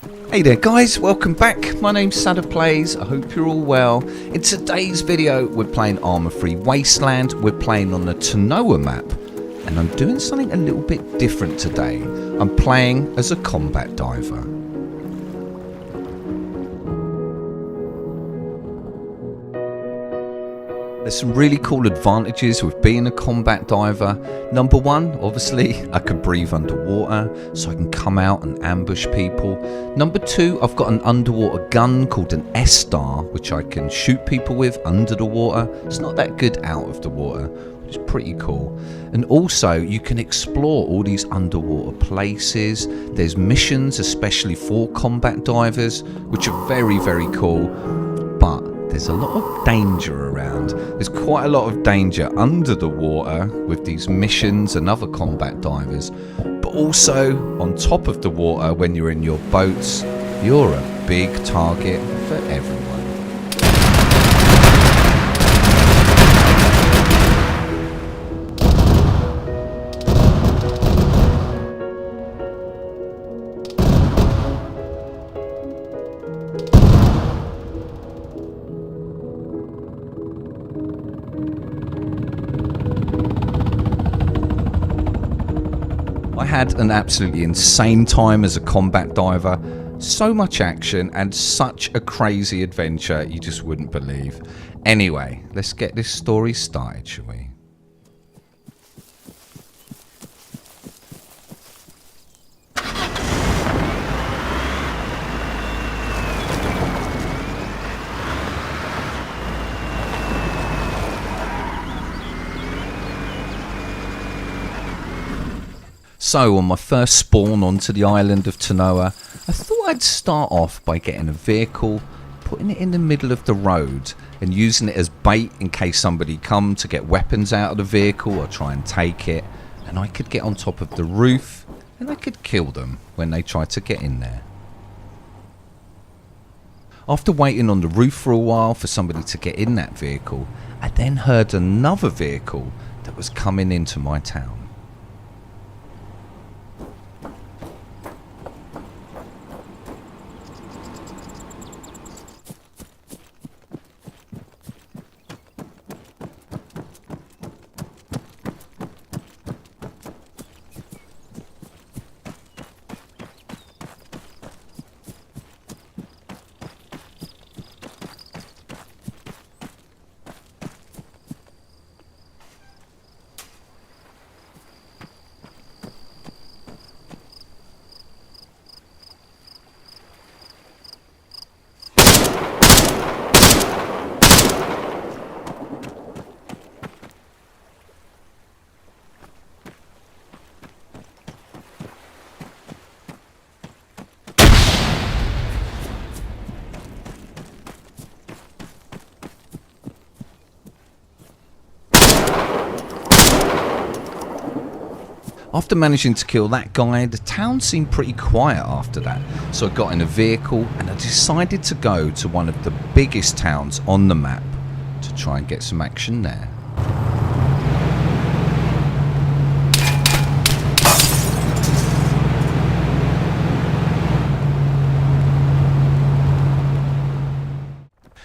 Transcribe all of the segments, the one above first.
Hey there guys, welcome back. My name's SADAPLAYS, I hope you're all well. In today's video we're playing Arma free Wasteland, we're playing on the Tanoa map, and I'm doing something a little bit different today. I'm playing as a combat diver. There's some really cool advantages with being a combat diver. Number one, obviously, I can breathe underwater, so I can come out and ambush people. Number two, I've got an underwater gun called an S-Star, which I can shoot people with under the water. It's not that good out of the water, but it's pretty cool. And also, you can explore all these underwater places. There's missions, especially for combat divers, which are very, very cool. But there's a lot of danger around. There's quite a lot of danger under the water with these missions and other combat divers, but also on top of the water when you're in your boats, you're a big target for everyone. I had an absolutely insane time as a combat diver. So much action and such a crazy adventure you just wouldn't believe. Anyway, let's get this story started, shall we? So on my first spawn onto the island of Tanoa, I thought I'd start off by getting a vehicle, putting it in the middle of the road and using it as bait in case somebody come to get weapons out of the vehicle or try and take it, and I could get on top of the roof and I could kill them when they try to get in there. After waiting on the roof for a while for somebody to get in that vehicle, I then heard another vehicle that was coming into my town. After managing to kill that guy, the town seemed pretty quiet after that, so I got in a vehicle and I decided to go to one of the biggest towns on the map to try and get some action there.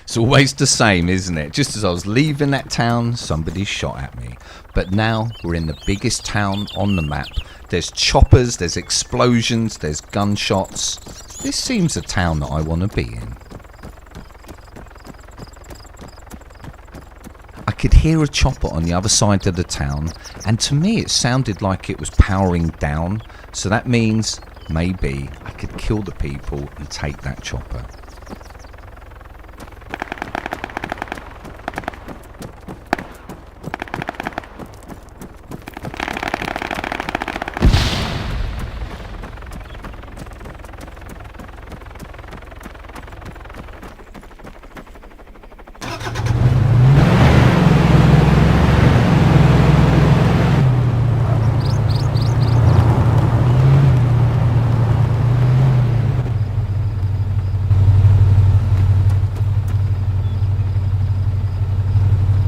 It's always the same, isn't it? Just as I was leaving that town, somebody shot at me. But now we're in the biggest town on the map. There's choppers, there's explosions, there's gunshots. This seems a town that I want to be in. I could hear a chopper on the other side of the town, and to me it sounded like it was powering down. So that means maybe I could kill the people and take that chopper.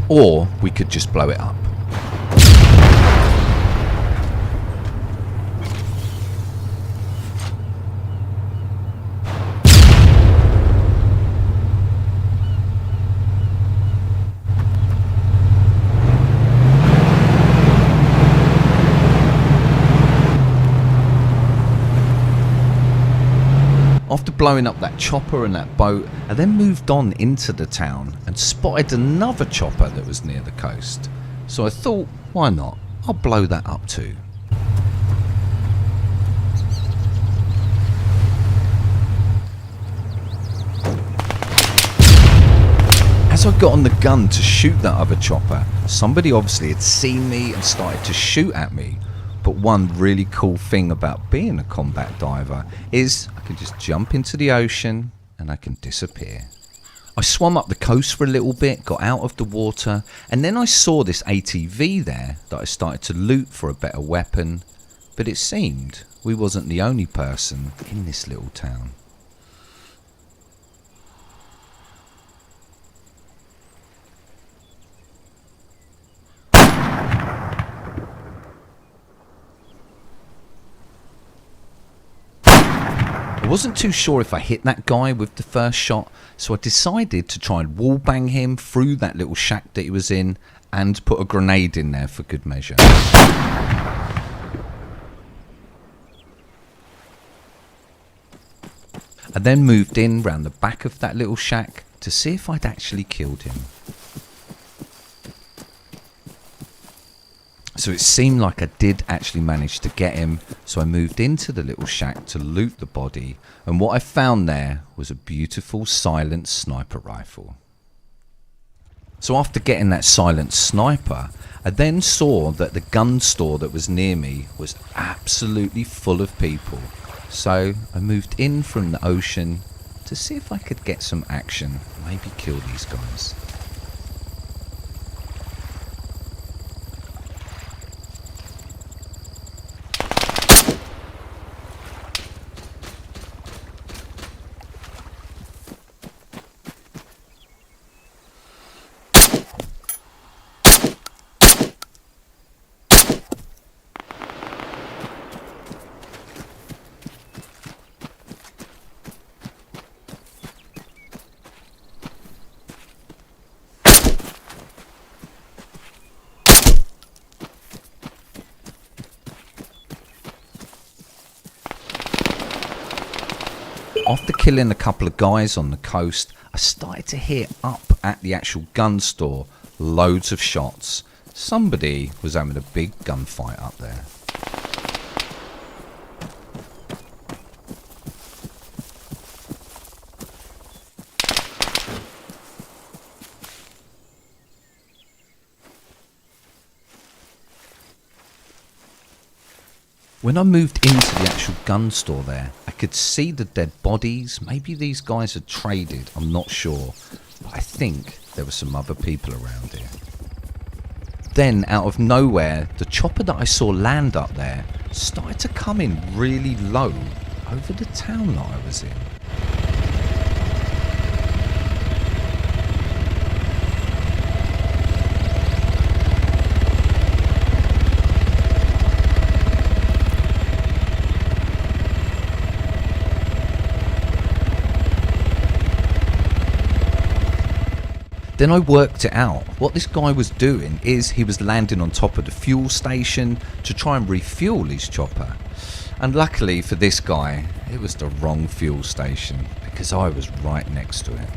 Or we could just blow it up. blowing up that chopper and that boat, I then moved on into the town and spotted another chopper that was near the coast. So I thought, why not? I'll blow that up too. As I got on the gun to shoot that other chopper, somebody obviously had seen me and started to shoot at me. But one really cool thing about being a combat diver is I can just jump into the ocean and I can disappear. I swam up the coast for a little bit, got out of the water, and then I saw this ATV there that I started to loot for a better weapon. But it seemed we wasn't the only person in this little town. I wasn't too sure if I hit that guy with the first shot, so I decided to try and wallbang him through that little shack that he was in and put a grenade in there for good measure. I then moved in round the back of that little shack to see if I'd actually killed him. So it seemed like I did actually manage to get him, so I moved into the little shack to loot the body, and what I found there was a beautiful silent sniper rifle. So after getting that silent sniper, I then saw that the gun store that was near me was absolutely full of people. So I moved in from the ocean to see if I could get some action, maybe kill these guys. After killing a couple of guys on the coast, I started to hear up at the actual gun store loads of shots. Somebody was having a big gunfight up there. When I moved into the actual gun store there, I could see the dead bodies. Maybe these guys had traded, I'm not sure. But I think there were some other people around here. Then, out of nowhere, the chopper that I saw land up there started to come in really low over the town that I was in. Then I worked it out. What this guy was doing is he was landing on top of the fuel station to try and refuel his chopper. And luckily for this guy, it was the wrong fuel station because I was right next to it.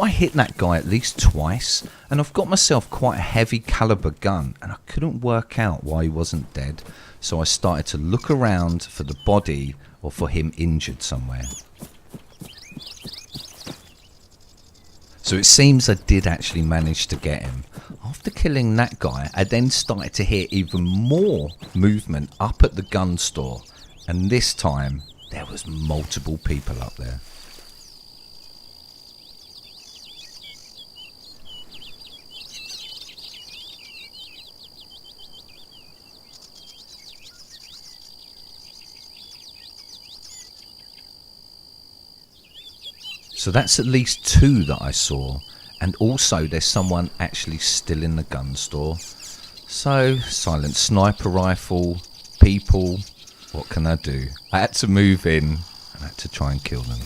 I hit that guy at least twice, and I've got myself quite a heavy caliber gun, and I couldn't work out why he wasn't dead, so I started to look around for the body or for him injured somewhere. So it seems I did actually manage to get him. After killing that guy, I then started to hear even more movement up at the gun store, and this time there was multiple people up there. So that's at least 2 that I saw. And also there's someone actually still in the gun store. So, silent sniper rifle, people, what can I do? I had to move in and I had to try and kill them.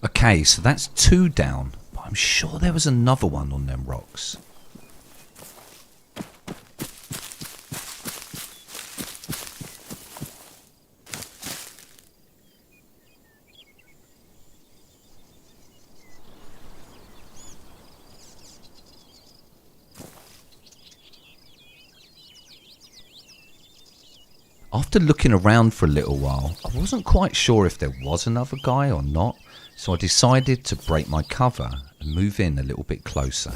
Okay, so that's 2 down, but I'm sure there was another one on them rocks. After looking around for a little while, I wasn't quite sure if there was another guy or not, so I decided to break my cover and move in a little bit closer.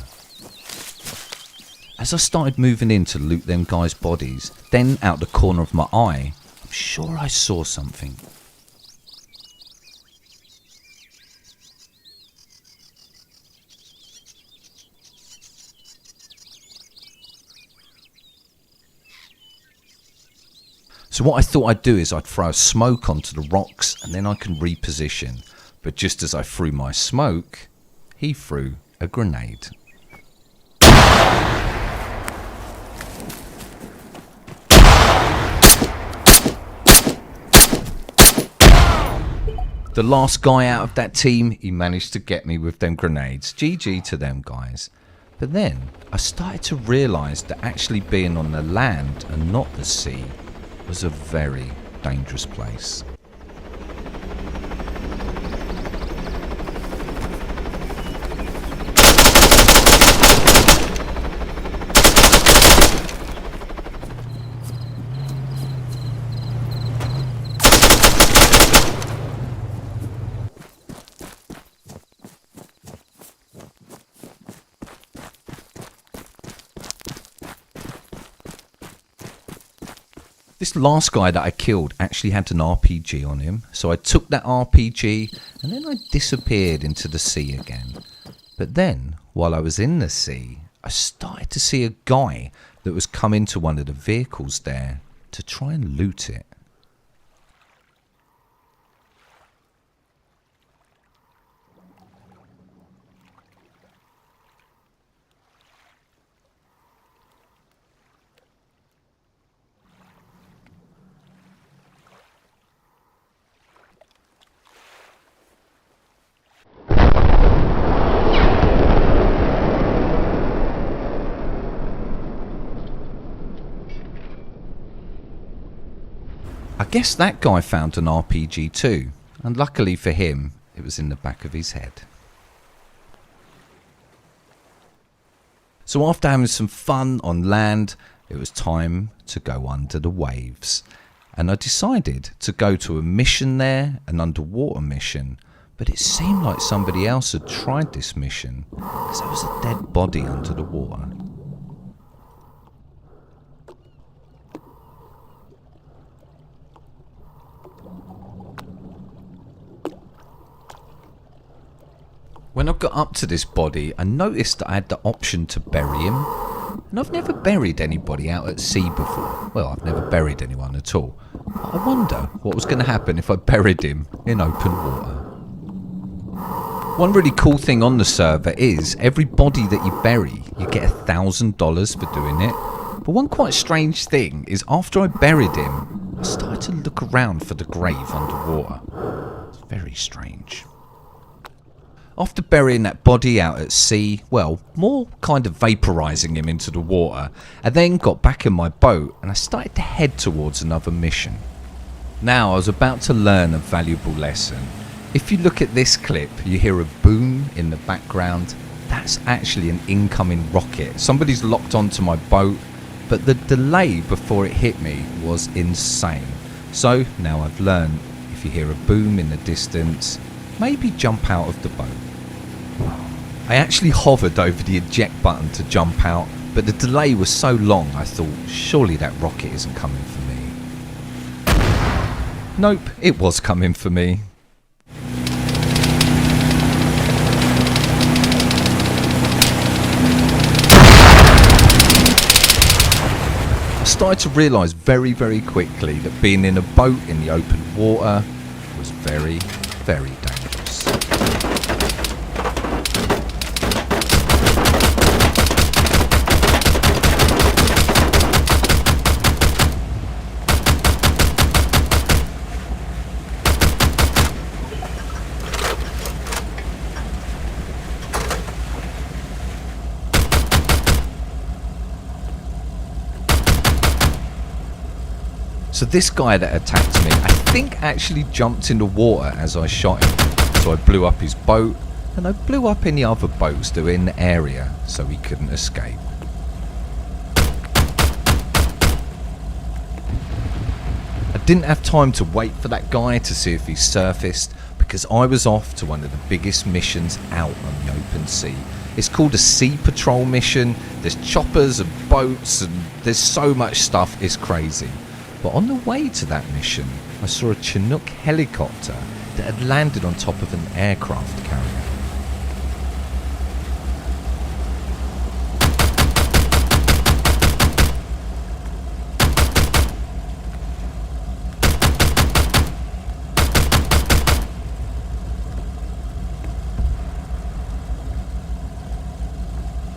As I started moving in to loot them guys' bodies, then out the corner of my eye, I'm sure I saw something. So what I thought I'd do is I'd throw a smoke onto the rocks and then I can reposition. But just as I threw my smoke, he threw a grenade. The last guy out of that team, he managed to get me with them grenades. GG to them guys. But then I started to realise that actually being on the land and not the sea was a very dangerous place. This last guy that I killed actually had an RPG on him, so I took that RPG and then I disappeared into the sea again. But then, while I was in the sea, I started to see a guy that was coming to one of the vehicles there to try and loot it. I guess that guy found an RPG too, and luckily for him, it was in the back of his head. So after having some fun on land, it was time to go under the waves. And I decided to go to a mission there, an underwater mission, but it seemed like somebody else had tried this mission, because there was a dead body under the water. When I got up to this body, I noticed that I had the option to bury him. And I've never buried anybody out at sea before. Well, I've never buried anyone at all. But I wonder what was going to happen if I buried him in open water. One really cool thing on the server is every body that you bury, you get $1,000 for doing it. But one quite strange thing is after I buried him, I started to look around for the grave underwater. It's very strange. After burying that body out at sea, well, more kind of vaporising him into the water, I then got back in my boat and I started to head towards another mission. Now I was about to learn a valuable lesson. If you look at this clip, you hear a boom in the background. That's actually an incoming rocket. Somebody's locked onto my boat, but the delay before it hit me was insane. So now I've learned, if you hear a boom in the distance, maybe jump out of the boat. I actually hovered over the eject button to jump out, but the delay was so long I thought surely that rocket isn't coming for me. Nope, it was coming for me. I started to realise very, very quickly that being in a boat in the open water was very, very dangerous. So this guy that attacked me, I think actually jumped in the water as I shot him. So I blew up his boat, and I blew up any other boats that were in the area so he couldn't escape. I didn't have time to wait for that guy to see if he surfaced, because I was off to one of the biggest missions out on the open sea. It's called a Sea Patrol mission. There's choppers and boats and there's so much stuff, it's crazy. But on the way to that mission, I saw a Chinook helicopter that had landed on top of an aircraft carrier.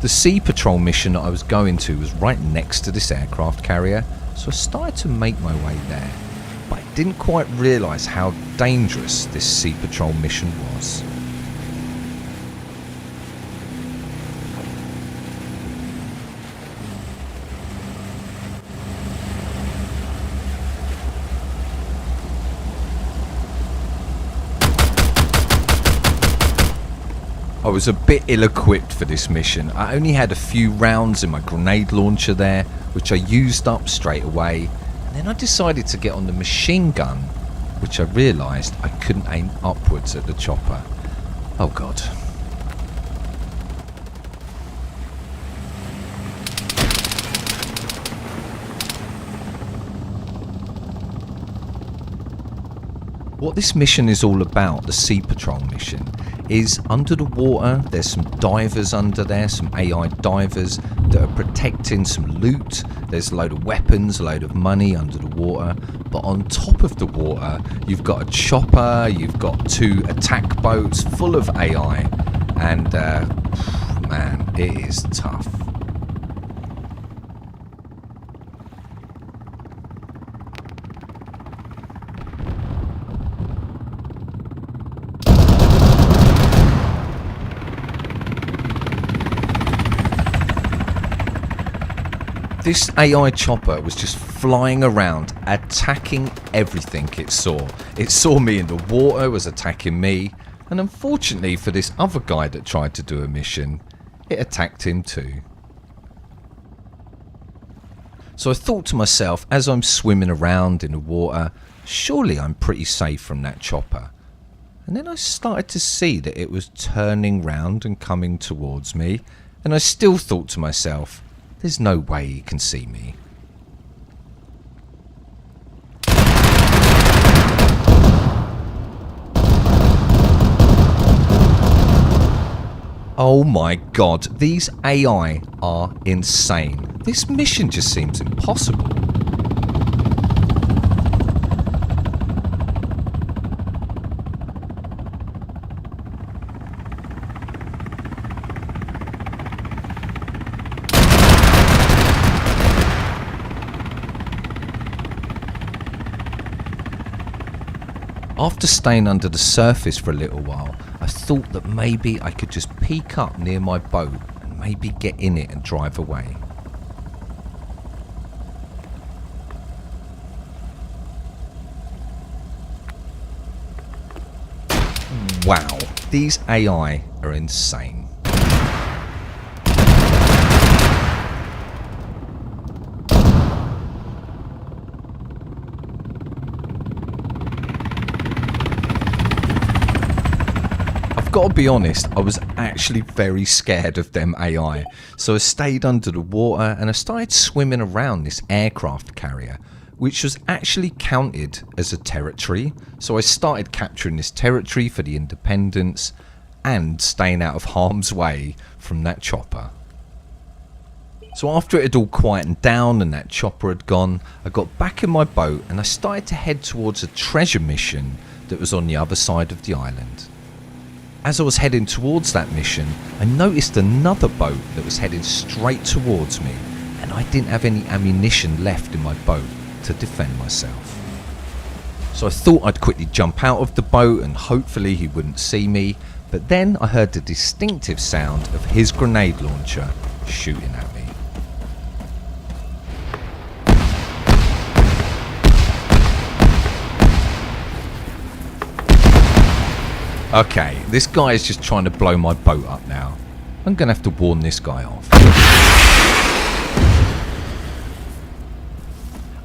The Sea Patrol mission that I was going to was right next to this aircraft carrier, so I started to make my way there, but I didn't quite realise how dangerous this Sea Patrol mission was. I was a bit ill-equipped for this mission. I only had a few rounds in my grenade launcher there, which I used up straight away, and then I decided to get on the machine gun, which I realised I couldn't aim upwards at the chopper. Oh god. What this mission is all about, the Sea Patrol mission, is under the water. There's some divers under there, some AI divers that are protecting some loot. There's a load of weapons, a load of money under the water. But on top of the water, you've got a chopper, you've got 2 attack boats full of AI. And man, it is tough. This AI chopper was just flying around, attacking everything it saw. It saw me in the water, was attacking me, and unfortunately for this other guy that tried to do a mission, it attacked him too. So I thought to myself, as I'm swimming around in the water, surely I'm pretty safe from that chopper. And then I started to see that it was turning round and coming towards me, and I still thought to myself, there's no way he can see me. Oh my god, these AI are insane. This mission just seems impossible. After staying under the surface for a little while, I thought that maybe I could just peek up near my boat and maybe get in it and drive away. Wow, these AI are insane. got to be honest, I was actually very scared of them AI. So I stayed under the water and I started swimming around this aircraft carrier, which was actually counted as a territory. So I started capturing this territory for the independence and staying out of harm's way from that chopper. So after it had all quietened down and that chopper had gone, I got back in my boat and I started to head towards a treasure mission that was on the other side of the island. As I was heading towards that mission, I noticed another boat that was heading straight towards me, and I didn't have any ammunition left in my boat to defend myself. So I thought I'd quickly jump out of the boat and hopefully he wouldn't see me, but then I heard the distinctive sound of his grenade launcher shooting at me. Okay, this guy is just trying to blow my boat up now. I'm going to have to warn this guy off.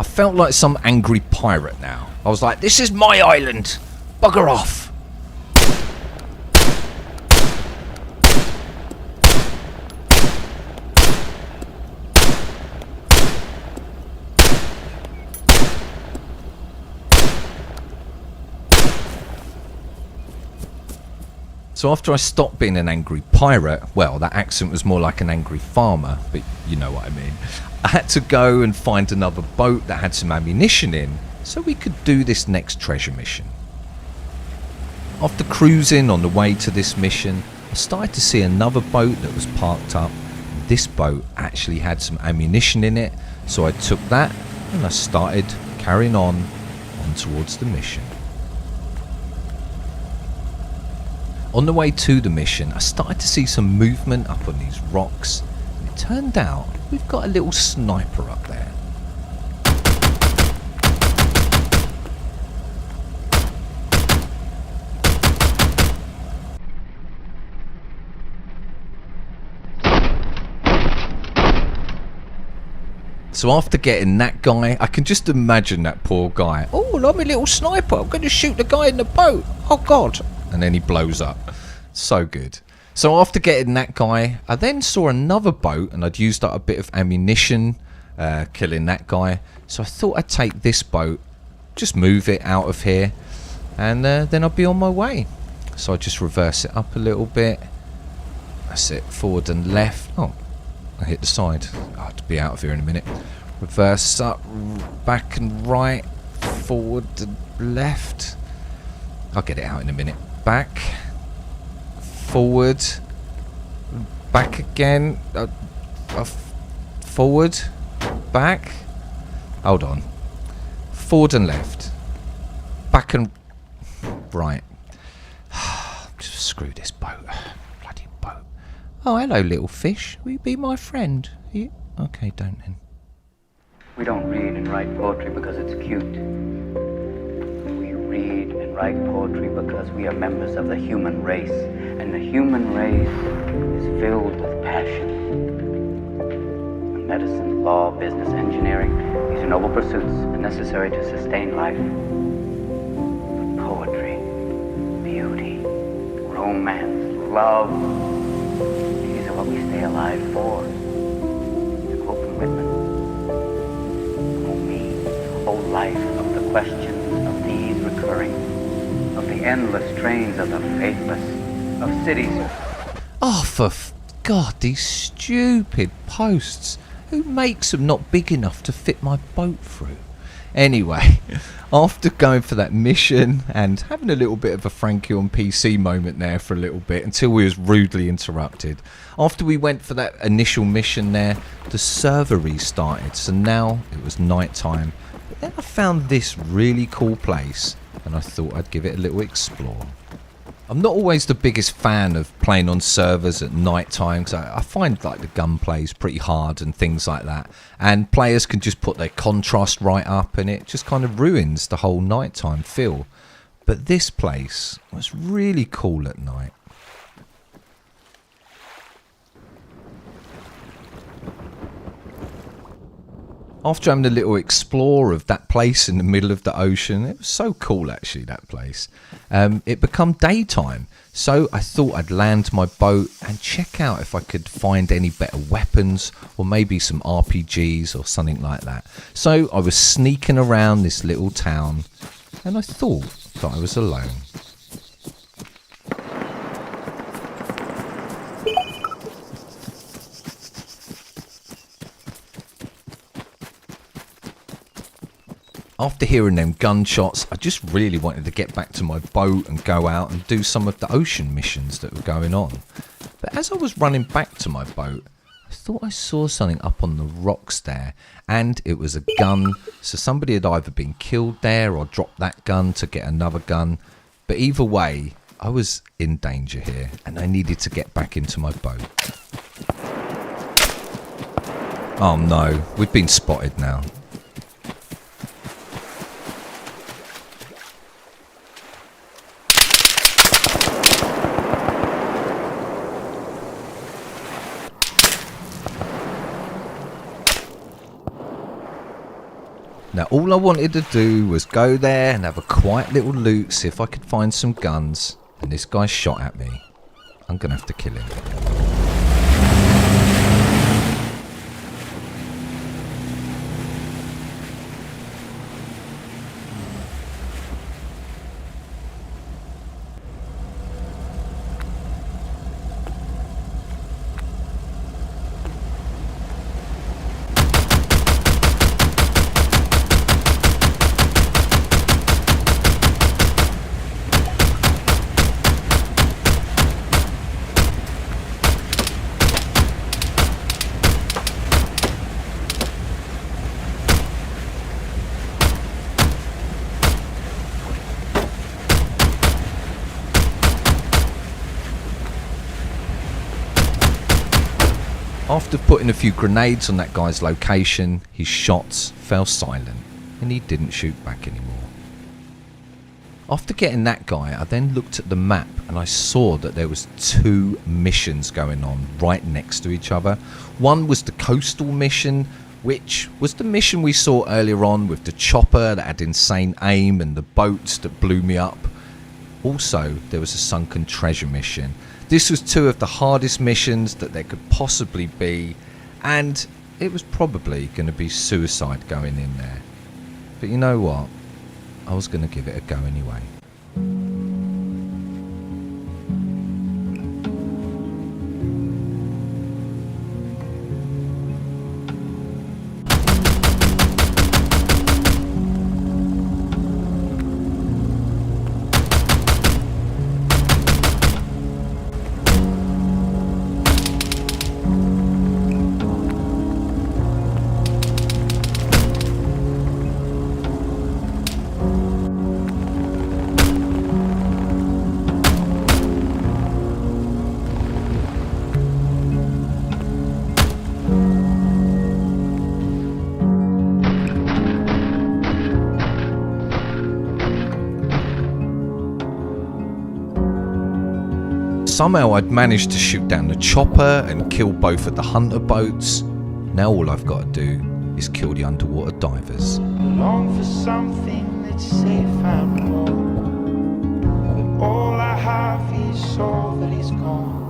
I felt like some angry pirate now. I was like, this is my island! Bugger off! So after I stopped being an angry pirate, well, that accent was more like an angry farmer, but you know what I mean. I had to go and find another boat that had some ammunition in, so we could do this next treasure mission. After cruising on the way to this mission, I started to see another boat that was parked up. And this boat actually had some ammunition in it, so I took that and I started carrying on towards the mission. On the way to the mission, I started to see some movement up on these rocks, and it turned out we've got a little sniper up there. So after getting that guy, I can just imagine that poor guy. Oh, I'm a little sniper, I'm going to shoot the guy in the boat. Oh God. And then he blows up. So good. So after getting that guy, I then saw another boat and I'd used up a bit of ammunition killing that guy. So I thought I'd take this boat, just move it out of here, and then I'll be on my way. So I just reverse it up a little bit. That's it, forward and left. Oh, I hit the side. I have to be out of here in a minute. Reverse up, back and right, forward and left. I'll get it out in a minute. Back, forward, back again, forward, back, hold on, forward and left, back and right. Screw this boat, bloody boat. Oh, hello little fish, will you be my friend? Are you? Okay, don't then. We don't read and write poetry because it's cute. Read and write poetry because we are members of the human race, and the human race is filled with passion. Medicine, law, business, engineering, these are noble pursuits and necessary to sustain life. But poetry, beauty, romance, love, these are what we stay alive for. To quote from Whitman, "Oh me, oh life of the questions of these recurring, of the endless trains of the faithless, of cities." Oh, for God, these stupid posts. Who makes them not big enough to fit my boat through? Anyway, after going for that mission and having a little bit of a Frankie on PC moment there for a little bit until we was rudely interrupted. After we went for that initial mission there, the server restarted, so now it was night time. But then I found this really cool place and I thought I'd give it a little explore. I'm not always the biggest fan of playing on servers at night time because I find like the gunplay is pretty hard and things like that, and players can just put their contrast right up and it just kind of ruins the whole nighttime feel. But this place was really cool at night. After having a little explore of that place in the middle of the ocean, it was so cool actually, that place. It become daytime, so I thought I'd land my boat and check out if I could find any better weapons or maybe some RPGs or something like that. So I was sneaking around this little town and I thought that I was alone. After hearing them gunshots, I just really wanted to get back to my boat and go out and do some of the ocean missions that were going on. But as I was running back to my boat, I thought I saw something up on the rocks there, and it was a gun. So somebody had either been killed there or dropped that gun to get another gun. But either way, I was in danger here and I needed to get back into my boat. Oh no, we've been spotted now. Now all I wanted to do was go there and have a quiet little loot, see if I could find some guns, and this guy shot at me. I'm gonna have to kill him. After putting a few grenades on that guy's location, his shots fell silent and he didn't shoot back anymore. After getting that guy, I then looked at the map and I saw that there was 2 missions going on right next to each other. One was the coastal mission, which was the mission we saw earlier on with the chopper that had insane aim and the boats that blew me up. Also, there was a sunken treasure mission. This was 2 of the hardest missions that there could possibly be, and it was probably going to be suicide going in there. But you know what? I was going to give it a go anyway. Somehow I'd managed to shoot down the chopper and kill both of the hunter boats. Now all I've got to do is kill the underwater divers. Long for something that's safe and warm, but all I have is all that is gone.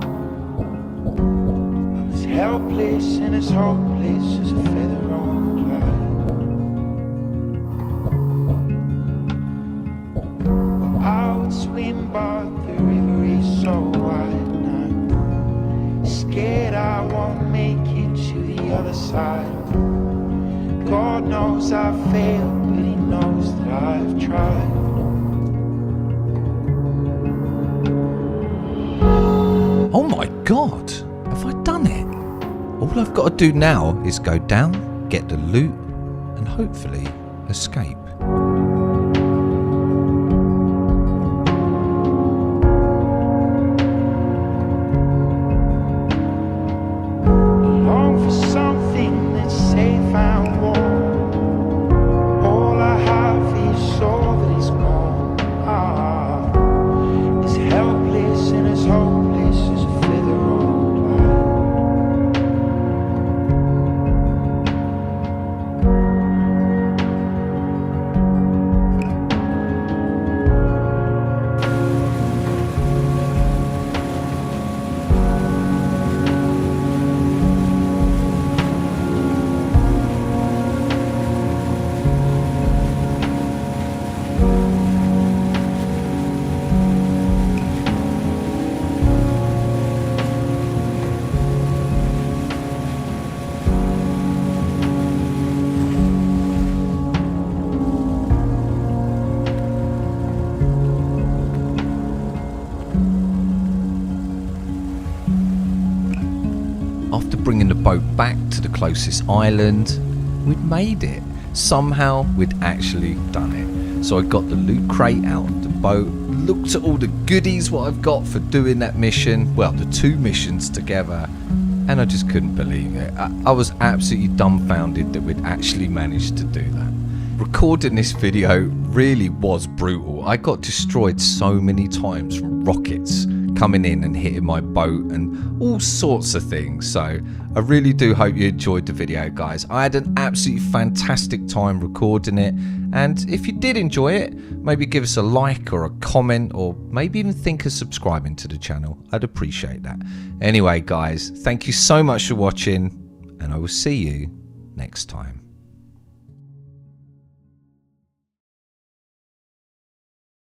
I'm as helpless and as hopeless as a feather on a cloud. I would swim, but the river is so wide now. Scared I won't make it to the other side. God knows I've failed, but He knows that I've tried. Oh my god, have I done it? All I've got to do now is go down, get the loot, and hopefully escape. Long for something that's safe and warm. All I have is all that is gone. As helpless and as hopeless as a feather on a cloud. back to the closest island. We'd made it. Somehow we'd actually done it. So I got the loot crate out of the boat, looked at all the goodies what I've got for doing that mission, well, the 2 missions together, and I just couldn't believe it. I was absolutely dumbfounded that we'd actually managed to do that. Recording this video really was brutal. I got destroyed so many times from rockets coming in and hitting my boat and all sorts of things. So I really do hope you enjoyed the video, guys. I had an absolutely fantastic time recording it, and if you did enjoy it, maybe give us a like or a comment, or maybe even think of subscribing to the channel. I'd appreciate that. Anyway, guys, thank you so much for watching, and I will see you next time.